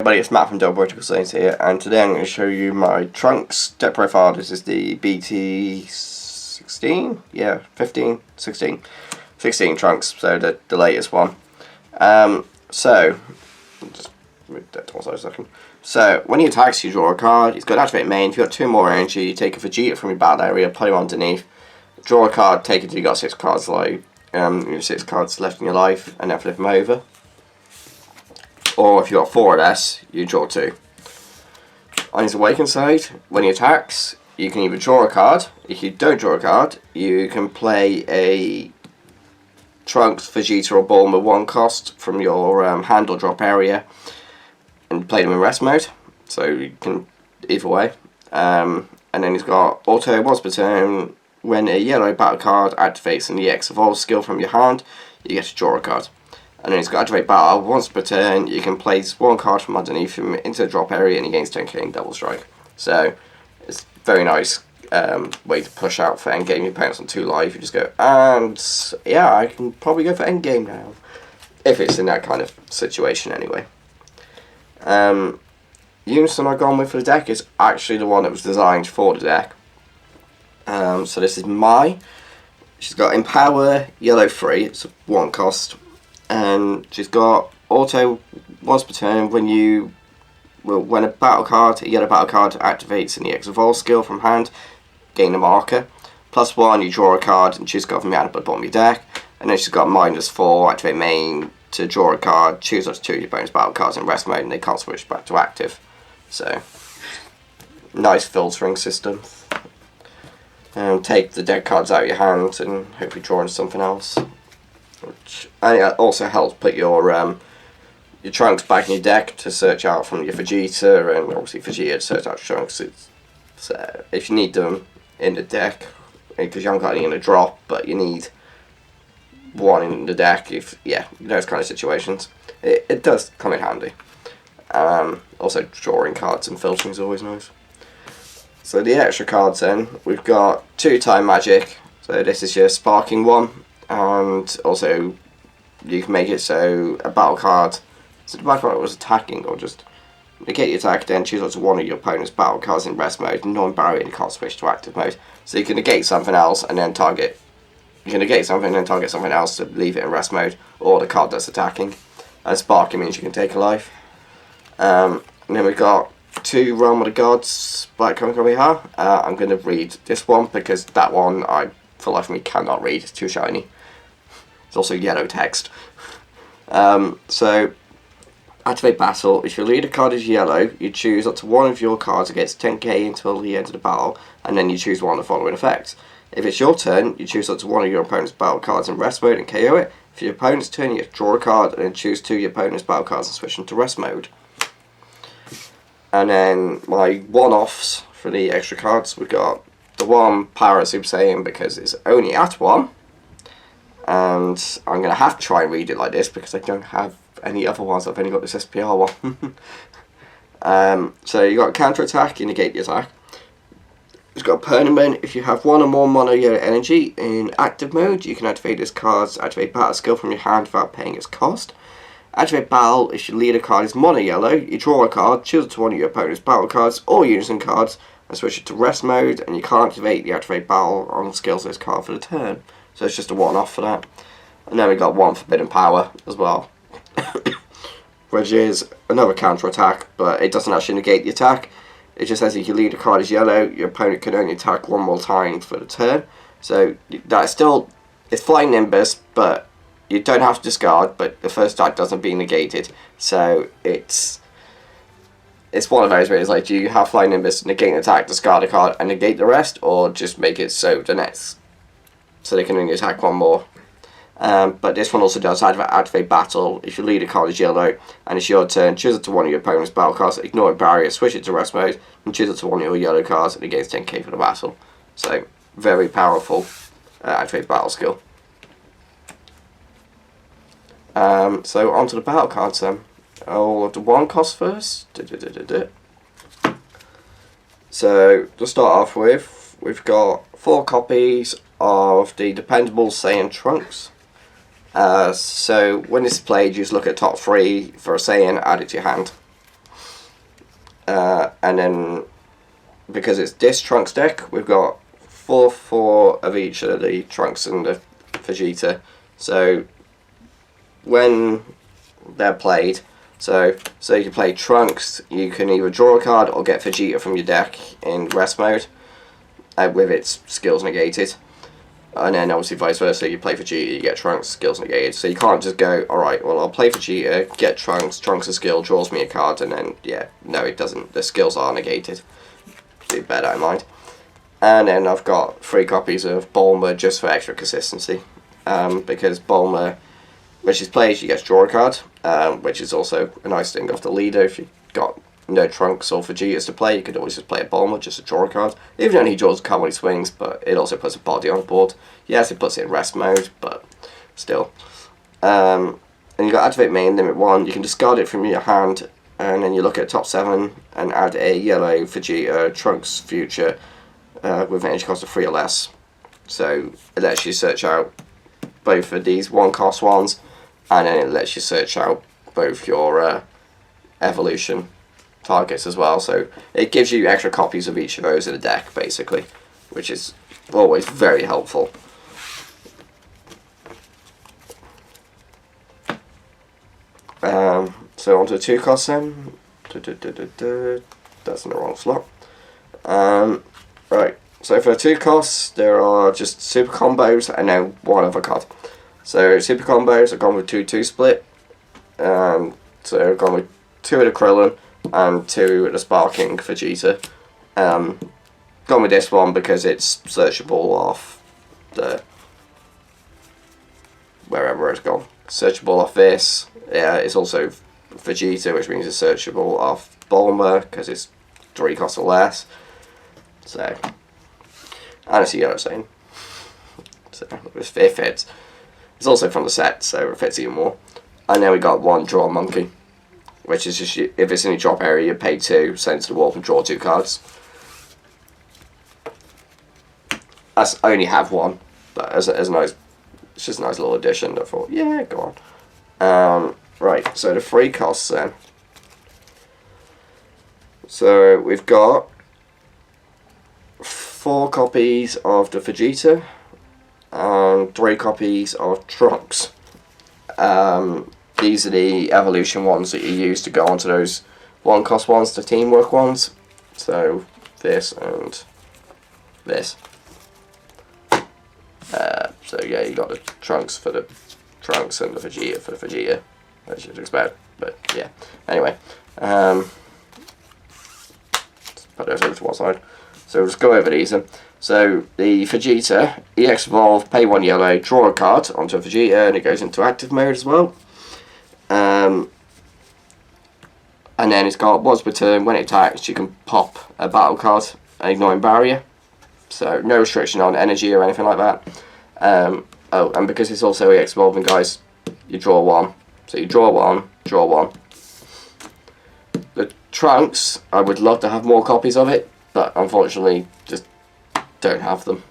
everybody, it's Matt from Britical Saiyans here, and today I'm going to show you my Trunks deck profile. This is the BT16? Yeah, 15, 16. 16 Trunks, so the latest one. So, just move that to one side a second. So, when he attacks, you draw a card. He's got to activate main. If you've got 2 more energy, you take a Vegeta from your battle area, put him underneath, draw a card, take it till you got 6 cards you have 6 cards left in your life, and then flip him over. Or if you've got 4 of this, you draw 2. On his awakened side, when he attacks, you can either draw a card. If you don't draw a card, you can play a Trunks, Vegeta or Bulma 1 cost from your hand or drop area and play them in rest mode. So you can either way. And then he's got auto once per turn. When a yellow battle card activates an EX evolve skill from your hand, you get to draw a card. And then he's got activate battle once per turn. You can place 1 card from underneath him into the drop area and he gains 10k in double strike. So it's a very nice way to push out for endgame. Your opponent's on 2 life. You just go, and yeah, I can probably go for endgame now. If it's in that kind of situation anyway. Unison I've gone with for the deck is actually the one that was designed for the deck. So this is Mai. She's got Empower Yellow 3. It's a 1 cost. And she's got auto once per turn when a battle card, a yellow battle card activates an EX evolve skill from hand, gain a marker. +1, you draw a card and choose a card from your hand at the bottom of your deck. And then she's got -4, activate main to draw a card, choose up to 2 of your opponent's battle cards in rest mode and they can't switch back to active. So, nice filtering system. Take the deck cards out of your hand and hopefully draw in something else. And it also helps put your Trunks back in your deck to search out from your Vegeta, and obviously Vegeta to search out Trunks. So if you need them in the deck, because you haven't got any in the drop, but you need 1 in the deck, those kind of situations, it does come in handy. Also drawing cards and filtering is always nice. So the extra cards then, we've got 2 time magic, so this is your sparking one. And also, you can make it so a battle card, so the battle card was attacking, or just negate your attack, then choose up to 1 of your opponent's battle cards in rest mode, non-barrier, and you can't switch to active mode. So you can negate something else and then target. You can negate something and then target something else to leave it in rest mode, or the card that's attacking. And sparking means you can take a life. And then we've got 2 Realm of the Gods by coming over here. I'm going to read this one because that one I, for life of me, cannot read. It's too shiny. It's also yellow text. So, activate battle. If your leader card is yellow, you choose up to 1 of your cards against 10k until the end of the battle, and then you choose 1 of the following effects. If it's your turn, you choose up to 1 of your opponent's battle cards in rest mode and KO it. If your opponent's turn, you get to draw a card, and then choose 2 of your opponent's battle cards and switch into rest mode. And then my one-offs for the extra cards, we've got the 1 Power Super Saiyan because it's only at 1. And I'm going to have to try and read it like this because I don't have any other ones. I've only got this SPR one. So you got counter attack, you negate the attack. It's got permanent. If you have 1 or more mono yellow energy in active mode, you can activate this card's activate battle skill from your hand without paying its cost. Activate battle. If your leader card is mono yellow, you draw a card, choose it to 1 of your opponent's battle cards or unison cards, and switch it to rest mode, and you can't activate the activate battle on skills of this card for the turn. So it's just a one-off for that. And then we got 1 Forbidden Power as well. Which is another counter attack, but it doesn't actually negate the attack. It just says if your leader card is yellow, your opponent can only attack 1 more time for the turn. So that's still, it's Flying Nimbus, but you don't have to discard, but the first attack doesn't be negated. So it's one of those where it's like, do you have Flying Nimbus, negate an attack, discard a card, and negate the rest, or just make it so the next, so they can only attack 1 more. But this one also does activate battle. If your leader card is yellow and it's your turn, choose it to 1 of your opponent's battle cards, ignore a barrier, switch it to rest mode, and choose it to 1 of your yellow cards and it gains 10k for the battle. So, very powerful activate battle skill. So, onto the battle cards then. All of the 1 cost first. So, to start off with, we've got 4 copies of the Dependable Saiyan Trunks. So when this is played, you just look at top 3 for a Saiyan, add it to your hand. and then because it's this Trunks deck, we've got 4 of each of the Trunks and the Vegeta. So when they're played, so you can play Trunks, you can either draw a card or get Vegeta from your deck in rest mode with its skills negated. And then obviously vice versa, you play Vegeta, you get Trunks, skills negated. So you can't just go, alright, well I'll play Vegeta, get Trunks, Trunks' a skill, draws me a card, and then, yeah, no it doesn't. The skills are negated. Do bear that in mind. And then I've got 3 copies of Bulma just for extra consistency. Because Bulma, when she's played, she gets draw a card, which is also a nice thing off the leader. If you've got no Trunks or Vegetas to play, you could always just play a Bulma just to draw a card. Even though he draws a card when he swings, but it also puts a body on the board. Yes, it puts it in rest mode, but still. And you got activate main, limit 1. You can discard it from your hand, and then you look at top 7 and add a yellow Vegeta Trunks future with an energy cost of 3 or less. So it lets you search out both of these 1-cost ones, and then it lets you search out both your evolution targets as well. So it gives you extra copies of each of those in the deck, basically, which is always very helpful. So onto the 2 costs then. That's in the wrong slot. Right, so for 2 costs, there are just super combos and then 1 other card. So super combos, I've gone with 2-2 split. So I've gone with 2 of the Krillin and 2 of the Sparking Vegeta. Gone with this one because it's searchable off the wherever it's gone. Searchable off this. Yeah, it's also Vegeta, which means it's searchable off Bulma because it's 3 costs or less. So, honestly, you know what I'm saying. So it fits. It's also from the set, so it fits even more. And then we got 1 draw monkey, which is just if it's in your drop area, you pay 2, send to the wall, and draw 2 cards. I only have 1, but as a nice, it's just a nice little addition. I thought, yeah, go on. Right, so the 3 costs then. So we've got 4 copies of the Vegeta and 3 copies of Trunks. These are the evolution ones that you use to go onto those 1-cost ones, the teamwork ones. So this and this. So yeah, you got the Trunks for the Trunks and the Vegeta for the Vegeta, as you'd expect. But yeah, anyway, let's put those over to one side. So we'll just go over these then. So the Vegeta, EX Evolve, pay 1 yellow, draw a card onto a Vegeta, and it goes into active mode as well. And then it's got once per turn, when it attacks, you can pop a battle card, ignoring barrier. So no restriction on energy or anything like that. Oh, and because it's also EX Evolving, guys, you draw 1. So you draw 1, draw 1. The Trunks, I would love to have more copies of it, but unfortunately just don't have them.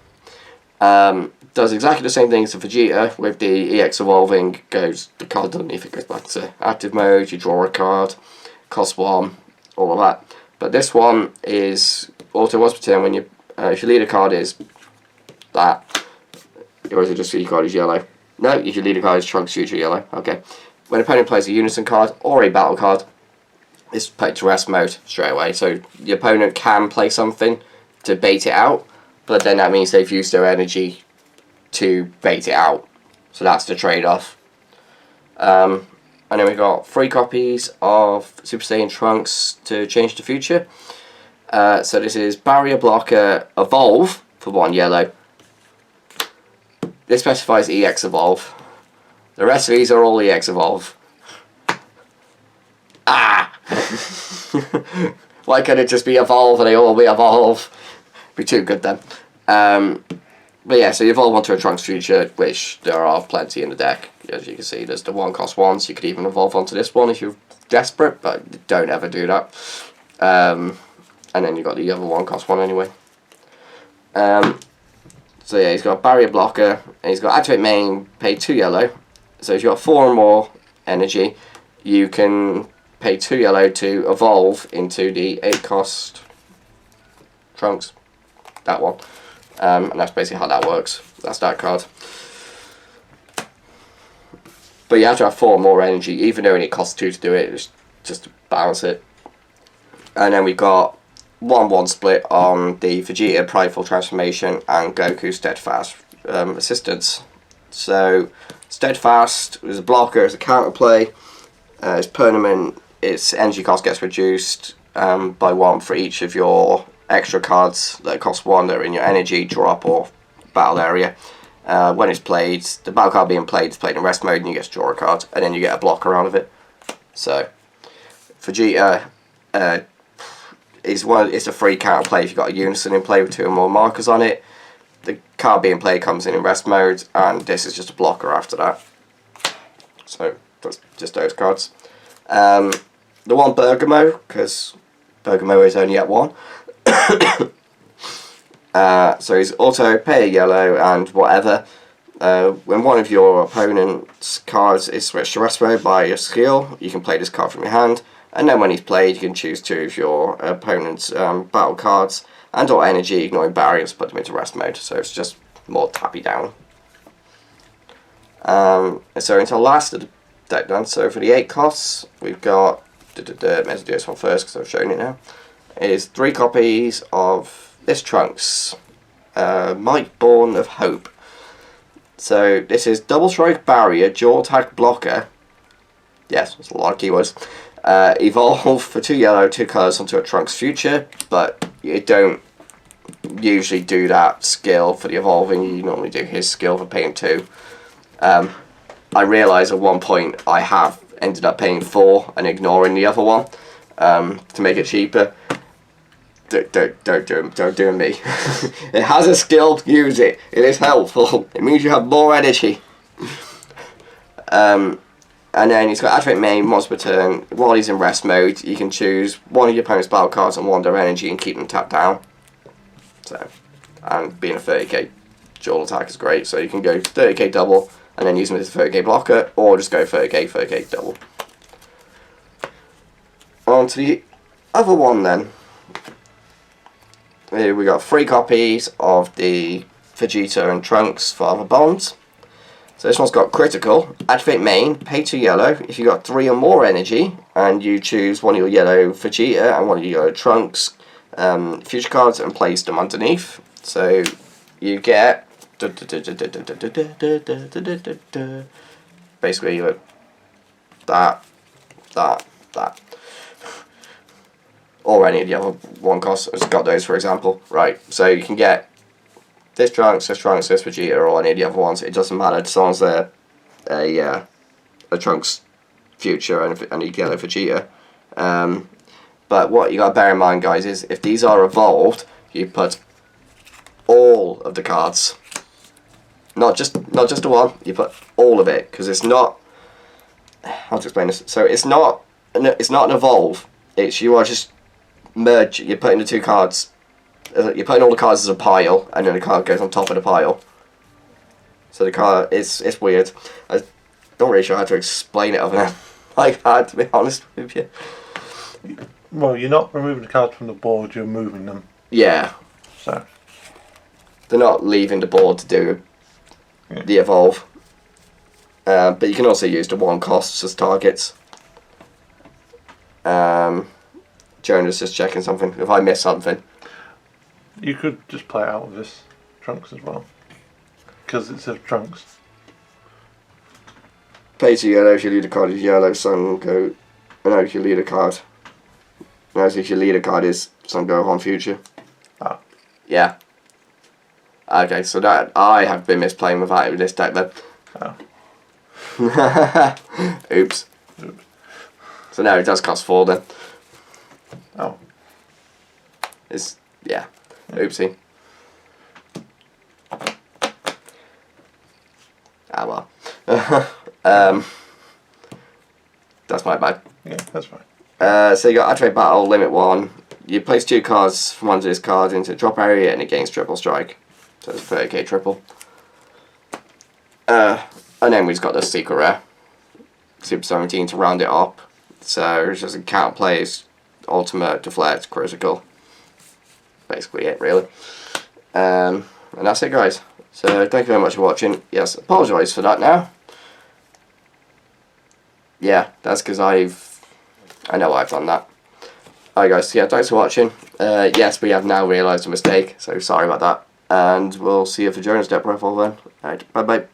Does exactly the same thing as the Vegeta with the EX Evolving. Goes the card underneath, it goes back to active mode, you draw a card, cost 1, all of that. But this one is auto once per turn when you if your leader card is that, or is it just your card is yellow? No, if your leader card is Trunks future yellow. Okay. When an opponent plays a unison card or a battle card, it's put to rest mode straight away. So your opponent can play something to bait it out, but then that means they've used their energy to bait it out. So that's the trade-off. And then we've got 3 copies of Super Saiyan Trunks to change the future. So this is Barrier Blocker Evolve for 1 yellow. This specifies EX Evolve. The rest of these are all EX Evolve. Ah! Why can't it just be Evolve and they all be Evolve? Be too good then. But yeah, so you evolve onto a Trunks future, which there are plenty in the deck. As you can see, there's the 1-cost ones. You could even evolve onto this one if you're desperate, but don't ever do that. And then you've got the other 1-cost one anyway. So yeah, he's got Barrier Blocker, and he's got Activate Main, pay 2 yellow. So if you've got 4 or more energy, you can pay 2 yellow to evolve into the 8 cost Trunks. That one. And that's basically how that works. That's that card. But you have to have 4 more energy, even though it costs 2 to do it, just to balance it. And then we've got 1-1 split on the Vegeta Prideful Transformation and Goku Steadfast Assistance. So, Steadfast is a blocker, it's a counterplay. It's permanent, its energy cost gets reduced by 1 for each of your extra cards that cost 1 that are in your energy, drop, or battle area. When it's played, the battle card being played is played in rest mode and you get to draw a card, and then you get a blocker out of it. So, Vegeta it's a free counterplay if you've got a Unison in play with 2 or more markers on it. The card being played comes in rest mode, and this is just a blocker after that. So, that's just those cards. The one Bergamo, because Bergamo is only at 1. So he's auto, pay a yellow, and whatever. When one of your opponent's cards is switched to rest mode by your skill, you can play this card from your hand, and then when he's played, you can choose 2 of your opponent's battle cards and or energy, ignoring barriers, put them into rest mode. So it's just more tappy down. So into the last of the deck done. So for the 8 costs, we've got let's do this one first because I've shown it now. Is 3 copies of this Trunks, Might Born of Hope. So this is double strike barrier, dual attack blocker. Yes, that's a lot of keywords. Evolve for 2 yellow, 2 colours onto a Trunks future, but you don't usually do that skill for the evolving. You normally do his skill for paying 2. I realise at one point I have ended up paying 4 and ignoring the other one to make it cheaper. Don't do me. It has a skill, use it. It is helpful. It means you have more energy. And then he's got activate main once per turn. While he's in rest mode, you can choose one of your opponent's battle cards and 1 their energy and keep them tapped down. So, and being a 30k dual attack is great. So you can go 30k double and then use them as a 30k blocker, or just go 30k double. On to the other one then. Here we got 3 copies of the Vegeta and Trunks Father Bonds. So this one's got critical, activate main, pay 2 yellow. If you got 3 or more energy, and you choose one of your yellow Vegeta and one of your yellow Trunks future cards and place them underneath. So you get basically that. Or any of the other 1 costs. I've just got those for example. Right, so you can get this Trunks, this Vegeta, or any of the other ones. It doesn't matter, as long as they're a Trunks future and a yellow Vegeta. But what you gotta bear in mind, guys, is if these are evolved, you put all of the cards, not just the one. You put all of it, because it's not. How to explain this? So it's not an evolve. It's you are just merge. You're putting the 2 cards. You're putting all the cards as a pile, and then the card goes on top of the pile. So the card, it's weird. I'm not really sure how to explain it other than like that, to be honest with you. Well, you're not removing the cards from the board, you're moving them. Yeah. So they're not leaving the board to do the evolve. But you can also use the 1 costs as targets. Jonah's just checking something. If I miss something. you could just play it out with this Trunks as well, because it's a Trunks. Pay to yellow if your leader card is yellow, Sun Go. No, if your leader card. No, if your leader card is Sun Gohan future. Ah. Yeah. Okay, so that I have been misplaying with that with this deck then. Oh. Oops. So now it does cost 4 then. Oh. It's yeah. Oopsie. Ah well. That's my bad. Yeah, that's fine. So you got activate battle, limit 1. You place 2 cards from under this card into the drop area and it gains triple strike. So it's 30k triple. And then we've got the secret rare. Super 17 to round it up. So it's just a counter plays ultimate, deflect, critical. Basically it, really. And that's it, guys. So thank you very much for watching. Yes, apologise for that now. Yeah, that's because I know I've done that. Alright guys, yeah, thanks for watching. Yes, we have now realised a mistake, so sorry about that. And we'll see you for Jonah's deck profile then. Alright, bye bye.